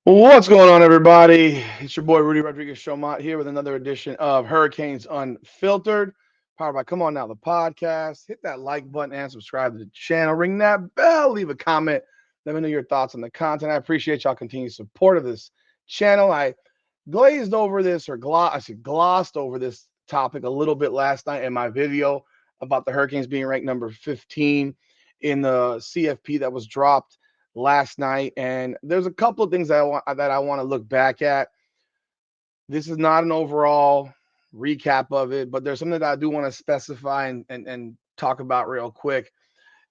What's going on, everybody? It's your boy Rudy Rodriguez Showmont here with another edition of Hurricanes Unfiltered, powered by Come On Now, the podcast. Hit that like button and subscribe to the channel. Ring that bell, leave a comment. Let me know your thoughts on the content. I appreciate y'all continued support of this channel. I glazed over this, or glossed over this topic a little bit last night in my video about the Hurricanes being ranked number 15 in the CFP that was dropped last night, and there's a couple of things that I want to look back at. This is not an overall recap of it, but there's something that I do want to specify and talk about real quick,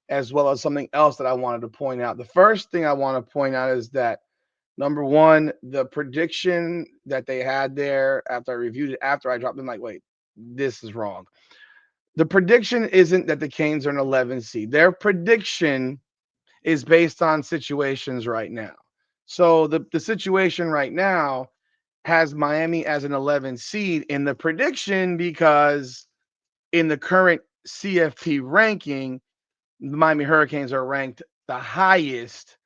as well as something else that I wanted to point out. The first thing I want to point out is that number one, the prediction that they had there after I reviewed it, after I dropped them, like, wait, this is wrong. The prediction isn't that the Canes are an 11 seed. Their prediction is based on situations right now. So the situation right now has Miami as an 11 seed in the prediction because in the current CFP ranking, the Miami Hurricanes are ranked the highest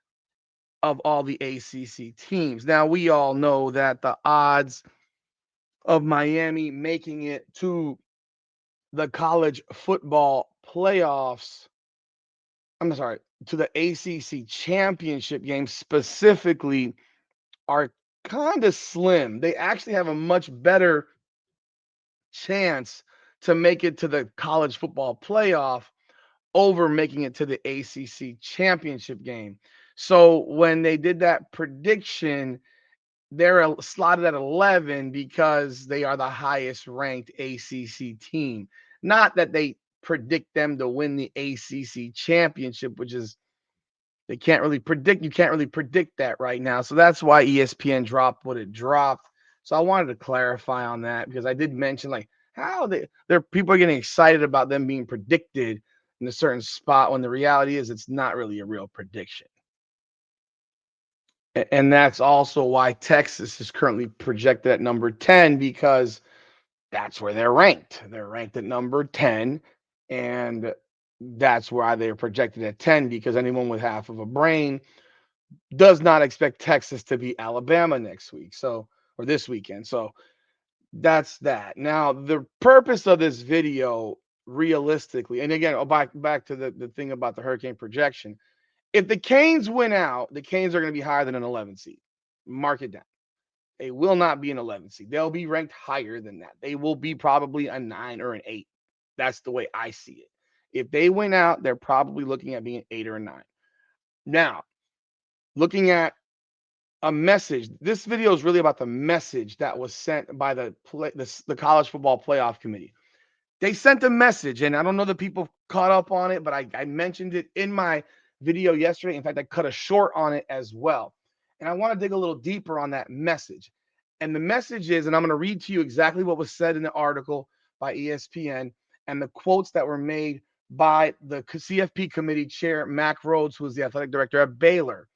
of all the ACC teams. Now, we all know that the odds of Miami making it to the college football playoffs, I'm sorry, to the ACC championship game specifically, are kind of slim. They actually have a much better chance to make it to the college football playoff over making it to the ACC championship game. So when they did that prediction, they're slotted at 11 because they are the highest ranked ACC team. Not that they predict them to win the ACC championship, which is they can't really predict. You can't really predict that right now. So that's why ESPN dropped what it dropped. So I wanted to clarify on that because I did mention like how there people are getting excited about them being predicted in a certain spot when the reality is it's not really a real prediction. And that's also why Texas is currently projected at number 10 because that's where they're ranked. They're ranked at number 10. And that's why they're projected at 10 because anyone with half of a brain does not expect Texas to beat Alabama next week. So, or this weekend. So that's that. Now, the purpose of this video, realistically, and again, back to the thing about the hurricane projection. If the Canes win out, the Canes are going to be higher than an 11 seed. Mark it down. They will not be an 11 seed. They'll be ranked higher than that. They will be probably a 9 or an 8. That's the way I see it. If they win out, they're probably looking at being an 8 or a 9. Now, looking at a message. This video is really about the message that was sent by the college football playoff committee. They sent a message, and I don't know that people caught up on it, but I mentioned it in my video yesterday. In fact, I cut a short on it as well. And I want to dig a little deeper on that message. And the message is, and I'm going to read to you exactly what was said in the article by ESPN and the quotes that were made by the CFP committee chair, Mac Rhodes, who is the athletic director at Baylor.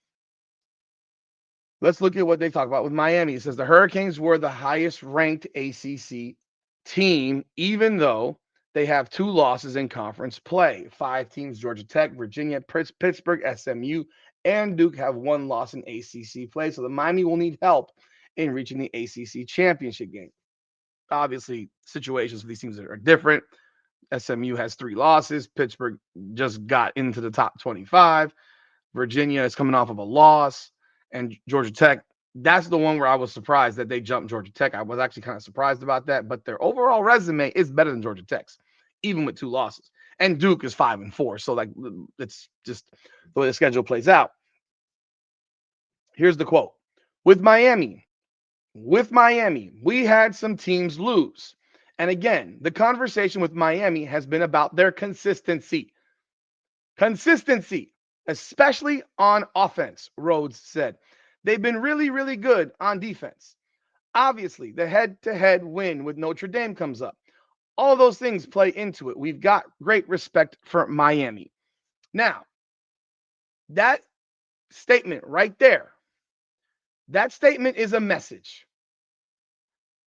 Let's look at what they talk about with Miami. It says the Hurricanes were the highest ranked ACC team, even though they have 2 losses in conference play. 5 teams, Georgia Tech, Virginia, Pittsburgh, SMU, and Duke have 1 loss in ACC play. So the Miami will need help in reaching the ACC championship game. Obviously, situations for these teams are different. SMU has 3 losses. Pittsburgh just got into the top 25. Virginia is coming off of a loss, and Georgia Tech. That's the one where I was surprised that they jumped Georgia Tech. I was actually kind of surprised about that, but their overall resume is better than Georgia Tech's, even with 2 losses. And Duke is 5-4, so like it's just the way the schedule plays out. Here's the quote: with Miami, we had some teams lose. And again, the conversation with Miami has been about their consistency. Consistency, especially on offense, Rhodes said. They've been really, really good on defense. Obviously, the head to head win with Notre Dame comes up. All of those things play into it. We've got great respect for Miami. Now, that statement right there, that statement is a message.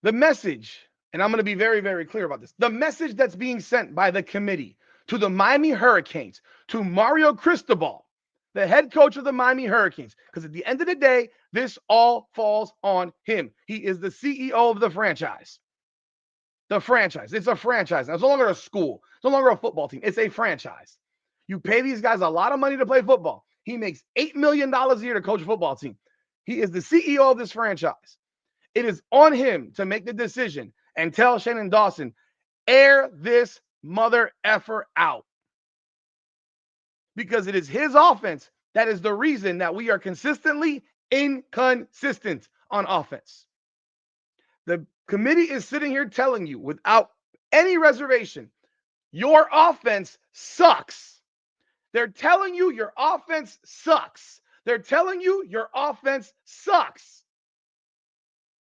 The message, and I'm going to be very, very clear about this, the message that's being sent by the committee to the Miami Hurricanes, to Mario Cristobal, the head coach of the Miami Hurricanes, because at the end of the day, this all falls on him. He is the CEO of the franchise. The franchise. It's a franchise. Now, it's no longer a school. It's no longer a football team. It's a franchise. You pay these guys a lot of money to play football. He makes $8 million a year to coach a football team. He is the CEO of this franchise. It is on him to make the decision and tell Shannon Dawson, air this mother effer out. Because it is his offense that is the reason that we are consistently inconsistent on offense. The committee is sitting here telling you without any reservation, your offense sucks. They're telling you your offense sucks. They're telling you your offense sucks.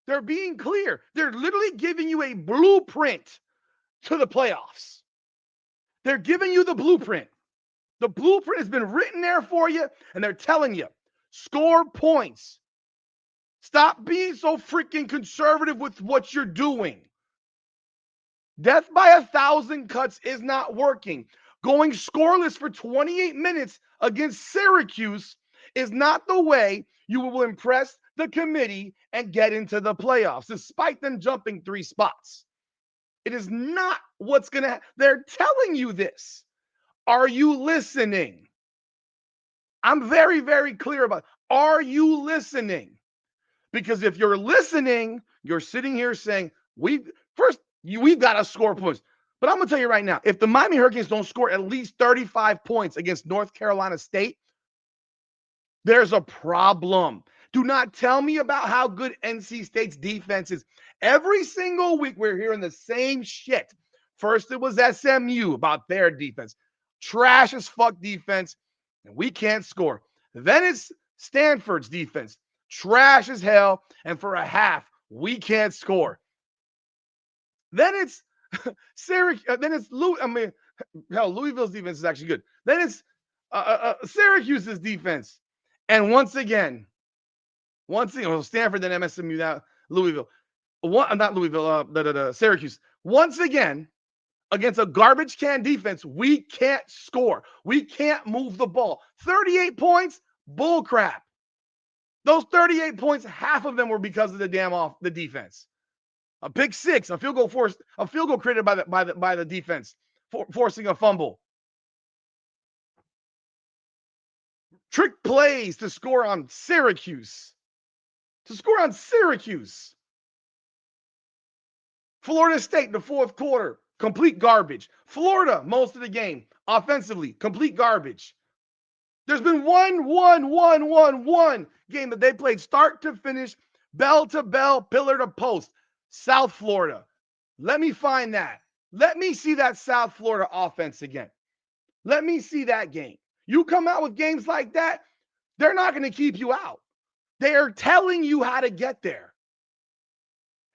They're being clear. They're literally giving you a blueprint to the playoffs. They're giving you the blueprint. The blueprint has been written there for you, and they're telling you, score points. Stop being so freaking conservative with what you're doing. Death by 1,000 cuts is not working. Going scoreless for 28 minutes against Syracuse is not the way you will impress the committee and get into the playoffs, despite them jumping 3 spots. It is not what's going to happen. They're telling you this. Are you listening? I'm very, very clear about it. Are you listening? Because if you're listening, you're sitting here saying, we've got to score points. But I'm going to tell you right now, if the Miami Hurricanes don't score at least 35 points against North Carolina State, there's a problem. Do not tell me about how good NC State's defense is. Every single week, we're hearing the same shit. First, it was SMU about their defense. Trash as fuck defense, and we can't score. Then it's Stanford's defense. Trash as hell, and for a half, we can't score. Then it's Syracuse. Then it's Louisville's defense is actually good. Then it's Syracuse's defense, and once again, Stanford, then MSMU, now Louisville. Not Louisville. Syracuse. Once again, against a garbage can defense, we can't score. We can't move the ball. 38 points, bull crap. Those 38 points, half of them were because of the defense. A pick six, a field goal created by the defense, forcing a fumble. Trick plays to score on Syracuse. Florida State in the fourth quarter, complete garbage. Florida, most of the game, offensively, complete garbage. There's been one game that they played start to finish, bell to bell, pillar to post. South Florida. Let me find that. Let me see that South Florida offense again. Let me see that game. You come out with games like that, they're not going to keep you out. They are telling you how to get there.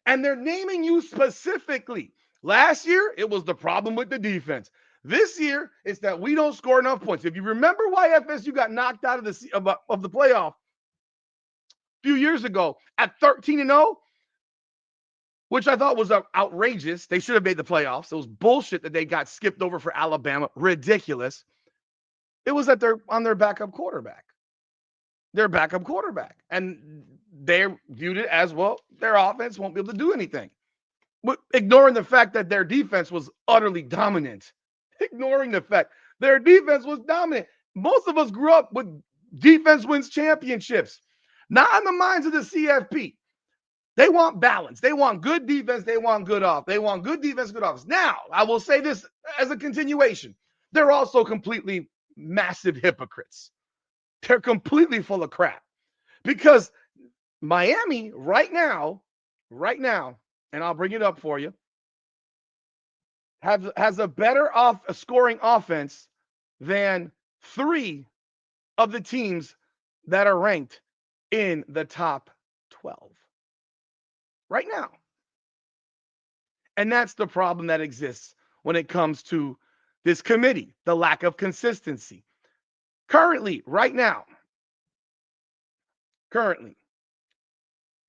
And they're naming you specifically. Last year, it was the problem with the defense. This year, it's that we don't score enough points. If you remember why FSU got knocked out of the playoff a few years ago at 13-0, which I thought was outrageous. They should have made the playoffs. It was bullshit that they got skipped over for Alabama. Ridiculous. It was that they're on their backup quarterback. And they viewed it as, well, their offense won't be able to do anything. But ignoring the fact that their defense was utterly dominant. Ignoring the fact their defense was dominant. Most of us grew up with defense wins championships. Not in the minds of the CFP. They want balance. They want good defense. They want good off. They want good defense, good offense. Now, I will say this as a continuation. They're also completely massive hypocrites. They're completely full of crap. Because Miami right now, and I'll bring it up for you, has a better scoring offense than 3 of the teams that are ranked in the top 12 right now. And that's the problem that exists when it comes to this committee, the lack of consistency. Currently,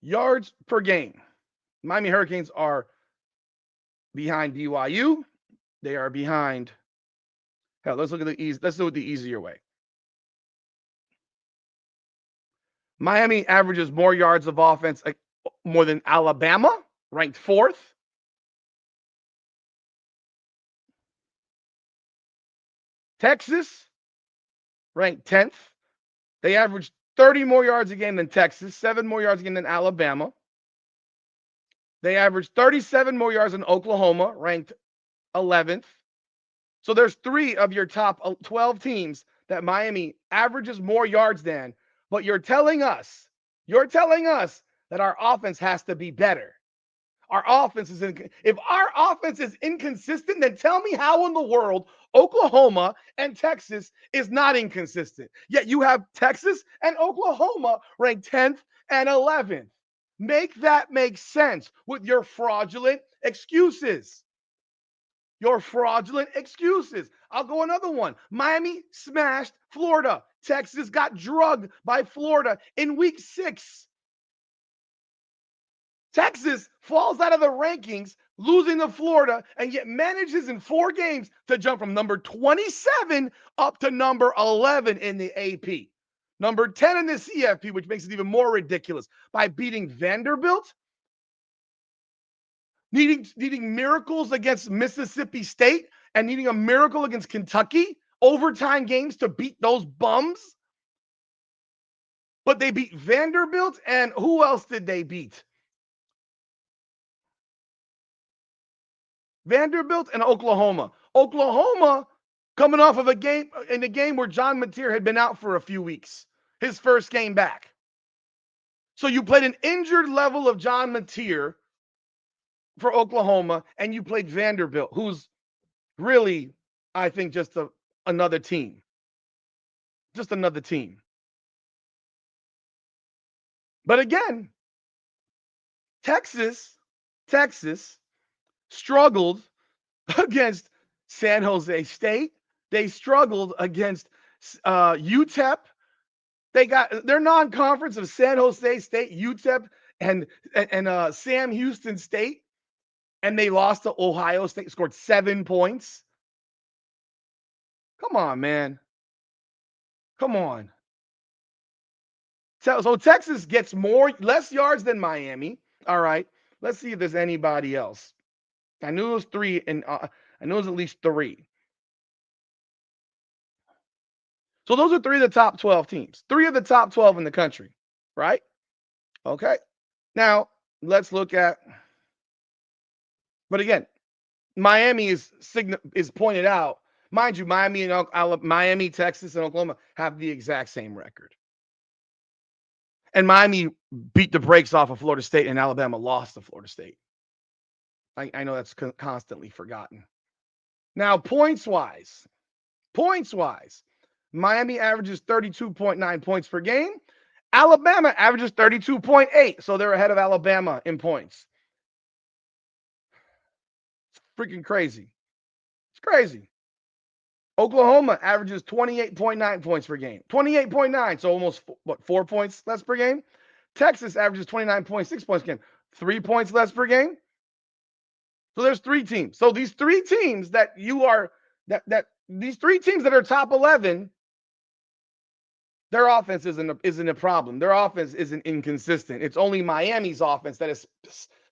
yards per game, Miami Hurricanes are behind BYU. They are behind. Hell, let's do it the easier way. Miami averages more yards of offense, more than Alabama, ranked 4th. Texas, ranked 10th. They average 30 more yards a game than Texas, 7 more yards a game than Alabama. They average 37 more yards than Oklahoma, ranked 11th. So there's 3 of your top 12 teams that Miami averages more yards than, but you're telling us that our offense has to be better. Our offense is if our offense is inconsistent, then tell me how in the world Oklahoma and Texas is not inconsistent. Yet you have Texas and Oklahoma ranked 10th and 11th. Make that make sense with your fraudulent excuses. Your fraudulent excuses. I'll go another one. Miami smashed Florida. Texas got drugged by Florida in week 6. Texas falls out of the rankings, losing to Florida, and yet manages in 4 games to jump from number 27 up to number 11 in the AP. Number 10 in the CFP, which makes it even more ridiculous, by beating Vanderbilt, needing miracles against Mississippi State, and needing a miracle against Kentucky, overtime games to beat those bums. But they beat Vanderbilt, and who else did they beat? Vanderbilt and Oklahoma. Oklahoma coming off of a game where John Mateer had been out for a few weeks, his first game back. So you played an injured level of John Mateer for Oklahoma, and you played Vanderbilt, who's really, I think, just another team. Just another team. But again, Texas struggled against San Jose State. They struggled against UTEP. They got their non-conference of San Jose State, UTEP, and Sam Houston State, and they lost to Ohio State, scored 7 points. Come on, man. Come on. So Texas gets less yards than Miami. All right. Let's see if there's anybody else. I knew it was 3, and I knew it was at least 3. So those are 3 of the top 12 teams. 3 of the top 12 in the country, right? Okay. Now, let's look at, but again, Miami is pointed out. Mind you, Miami, Texas, and Oklahoma have the exact same record. And Miami beat the brakes off of Florida State, and Alabama lost to Florida State. I know that's constantly forgotten. Now, points-wise, Miami averages 32.9 points per game. Alabama averages 32.8, so they're ahead of Alabama in points. It's freaking crazy. It's crazy. Oklahoma averages 28.9 points per game. 28.9, so almost 4 points less per game. Texas averages 29.6 points per game. 3 points less per game. So there's 3 teams. So these 3 teams that these 3 teams that are top 11, their offense isn't a problem. Their offense isn't inconsistent. It's only Miami's offense that is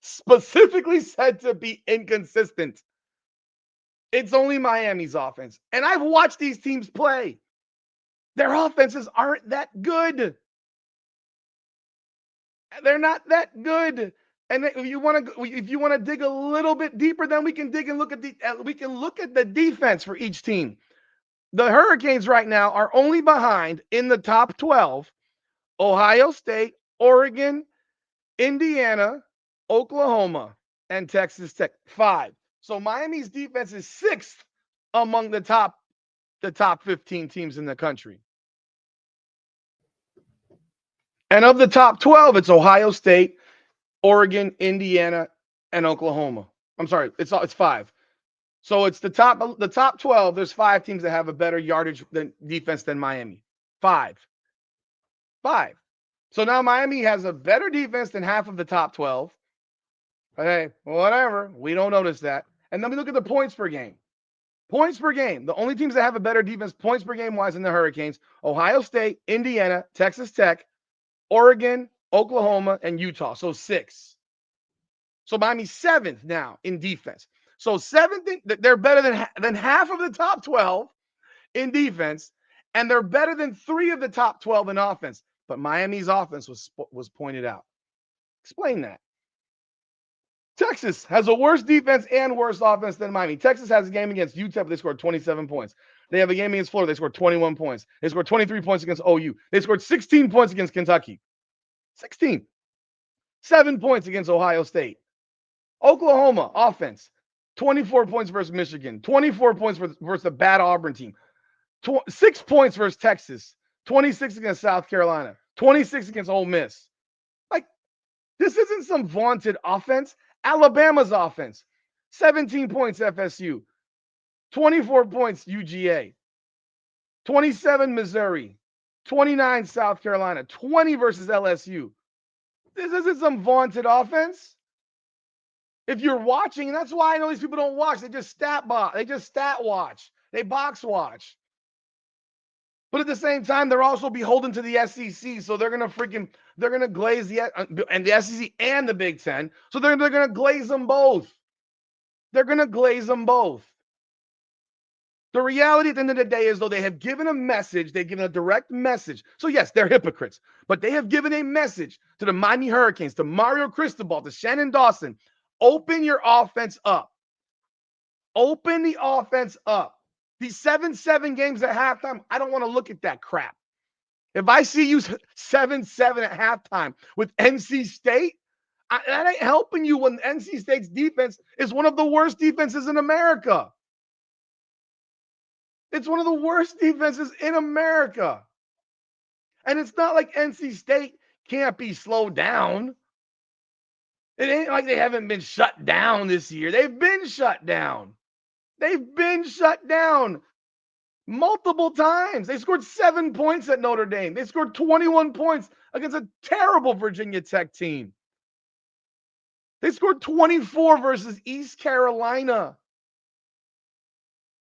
specifically said to be inconsistent. It's only Miami's offense. And I've watched these teams play. Their offenses aren't that good. They're not that good. And if you want to dig a little bit deeper, then we can dig and look at the defense for each team. The Hurricanes right now are only behind in the top 12 Ohio State, Oregon, Indiana, Oklahoma, and Texas Tech. 5. So Miami's defense is 6th among the top 15 teams in the country. And of the top 12, it's Ohio State, Oregon, Indiana, and Oklahoma. I'm sorry, it's 5. So it's the top 12. There's 5 teams that have a better yardage defense than Miami. 5. So now Miami has a better defense than half of the top 12. Hey, whatever. We don't notice that. And then we look at the points per game. Points per game. The only teams that have a better defense points per game wise than the Hurricanes: Ohio State, Indiana, Texas Tech, Oregon, Oklahoma, and Utah. So 6. So Miami's 7th now in defense. So 7th, they're better than half of the top 12 in defense, and they're better than 3 of the top 12 in offense. But Miami's offense was pointed out. Explain that. Texas has a worse defense and worse offense than Miami. Texas has a game against UTEP. They scored 27 points. They have a game against Florida. They scored 21 points. They scored 23 points against OU. They scored 16 points against Kentucky. 16. 7 points against Ohio State. Oklahoma offense, 24 points versus Michigan. 24 points versus a bad Auburn team. 6 points versus Texas. 26 against South Carolina. 26 against Ole Miss. Like, this isn't some vaunted offense. Alabama's offense, 17 points FSU, 24 points UGA, 27 Missouri, 29 South Carolina, 20 versus LSU. This isn't some vaunted offense. If you're watching, and that's why I know these people don't watch, they just stat watch, they box watch. But at the same time, they're also beholden to the SEC, so they're gonna glaze the SEC and the Big Ten, so they're gonna glaze them both. They're gonna glaze them both. The reality at the end of the day is, though, they have given a message, they've given a direct message. So yes, they're hypocrites, but they have given a message to the Miami Hurricanes, to Mario Cristobal, to Shannon Dawson. Open your offense up. Open the offense up. These 7-7 games at halftime, I don't want to look at that crap. If I see you 7-7 at halftime with NC State, that ain't helping you when NC State's defense is one of the worst defenses in America. It's one of the worst defenses in America. And it's not like NC State can't be slowed down. It ain't like they haven't been shut down this year. They've been shut down. They've been shut down multiple times. They scored 7 points at Notre Dame. They scored 21 points against a terrible Virginia Tech team. They scored 24 versus East Carolina.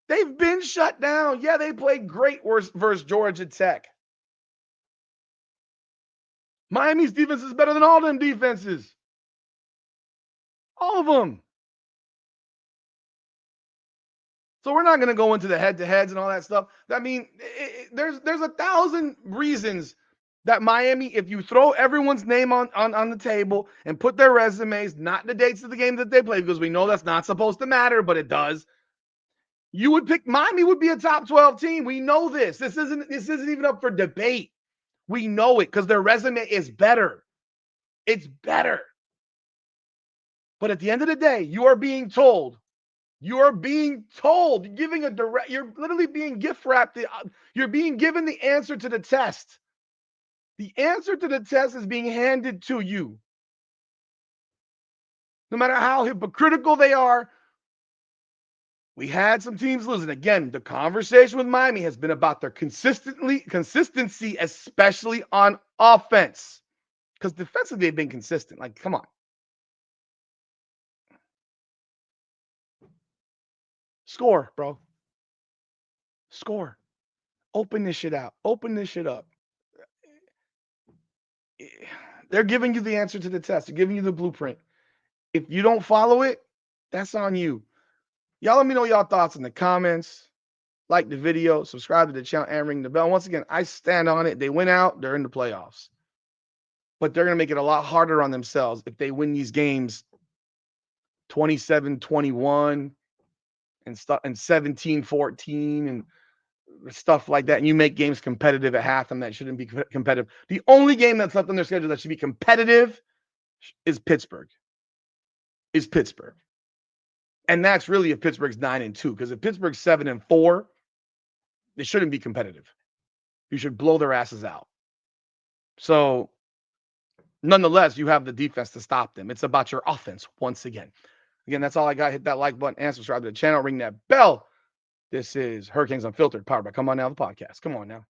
They've been shut down. Yeah, they played great versus Georgia Tech. Miami's defense is better than all them defenses. All of them. So we're not going to go into the head-to-heads and all that stuff. I mean, there's 1,000 reasons that Miami, if you throw everyone's name on the table and put their resumes, not the dates of the game that they played, because we know that's not supposed to matter, but it does. You would pick Miami would be a top 12 team. We know this. This isn't even up for debate. We know it because their resume is better. It's better. But at the end of the day, you are being told, you're literally being gift wrapped. You're being given the answer to the test. The answer to the test is being handed to you. No matter how hypocritical they are, we had some teams losing. Again, the conversation with Miami has been about their consistency, especially on offense. Because defensively, they've been consistent. Like, come on. Score, bro. Score. Open this shit out. Open this shit up. They're giving you the answer to the test. They're giving you the blueprint. If you don't follow it, that's on you. Y'all let me know y'all thoughts in the comments. Like the video, subscribe to the channel, and ring the bell. Once again, I stand on it. They win out, they're in the playoffs. But they're going to make it a lot harder on themselves if they win these games 27-21 and 17-14 and stuff like that. And you make games competitive at halftime that shouldn't be competitive. The only game that's left on their schedule that should be competitive is Pittsburgh. And that's really if Pittsburgh's 9-2, because if Pittsburgh's 7-4, they shouldn't be competitive. You should blow their asses out. So, nonetheless, you have the defense to stop them. It's about your offense once again. Again, that's all I got. Hit that like button and subscribe to the channel. Ring that bell. This is Hurricanes Unfiltered, powered by Come On Now, the podcast. Come on now.